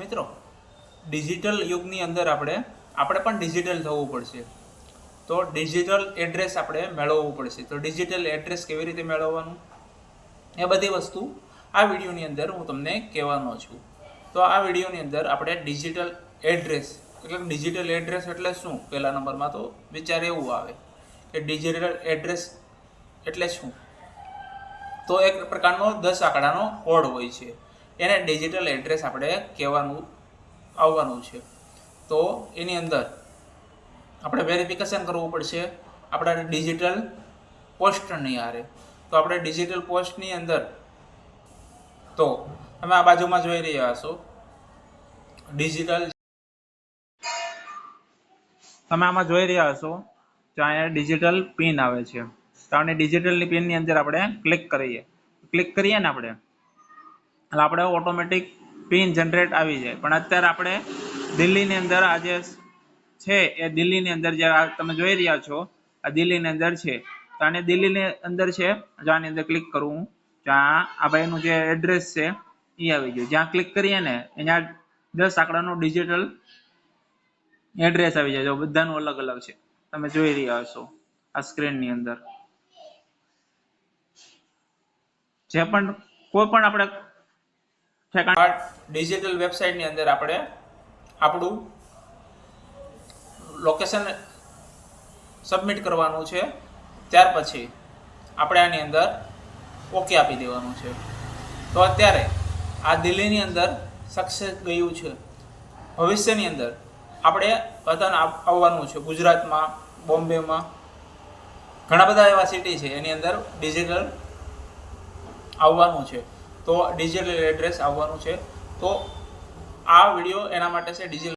મિત્રો ડિજિટલ યુગની અંદર આપણે પણ ડિજિટલ થવું પડશે. તો ડિજિટલ એડ્રેસ આપણે મેળવવું પડશે. તો ડિજિટલ એડ્રેસ કેવી રીતે મેળવવાનું એ બધી વસ્તુ આ વિડીયોની અંદર હું તમને કહેવાનો છું. તો આ વિડીયોની અંદર આપણે ડિજિટલ એડ્રેસ એટલે શું, પહેલા નંબરમાં તો વિચાર એવું આવે કે ડિજિટલ એડ્રેસ એટલે શું. તો એક પ્રકારનો 10 આંકડાનો કોડ હોય છે, એને ડિજિટલ એડ્રેસ આપણે આવવાનું છે. તો એની અંદર આપણે વેરિફિકેશન કરવું પડશે આપણા ડિજિટલ પોસ્ટની આરે. તો આપણે ડિજિટલ પોસ્ટની અંદર તો તમે આ બાજુમાં જોઈ રહ્યા હશો તમે આમાં જોઈ રહ્યા હશો તો અહીંયા ડિજિટલ પિન આવે છે. તો આપણે ડિજિટલની પિનની અંદર આપણે ક્લિક કરીએ ને આપણે એટલે આપણે ઓટોમેટિક પિન જનરેટ આવી જાય. પણ અત્યારે આપણે દિલ્હીની અંદર આજે છે એ દિલ્હીની અંદર જે તમે જોઈ રહ્યા છો આ દિલ્હીની અંદર છે. તો આને દિલ્હીની અંદર છે, જો આની અંદર ક્લિક કરું જ્યાં આ ભાઈનું જે એડ્રેસ છે એ આવી ગયું. જ્યાં ક્લિક કરીએ ને અહીંયા 10 આંકડાનું ડિજિટલ એડ્રેસ આવી જાય. જો બધાનું અલગ અલગ છે, તમે જોઈ રહ્યા હશો આ સ્ક્રીનની અંદર. જે પણ કોઈ પણ આપણે ડિજિટલ વેબસાઇટની અંદર આપણે આપણું લોકેશન સબમિટ કરવાનું છે. ત્યાર પછી આપણે આની અંદર ઓકે આપી દેવાનું છે. તો અત્યારે આ દિલ્હીની અંદર સક્સેસ ગયું છે. ભવિષ્યની અંદર આપણે બધાને આવવાનું છે. ગુજરાતમાં, બોમ્બેમાં ઘણા બધા એવા સિટી છે એની અંદર ડિજિટલ આવવાનું છે. તો ડિજિટલ એડ્રેસ આવવાનું છે. તો આ વિડીયો એના માટે છે ડિજિટલ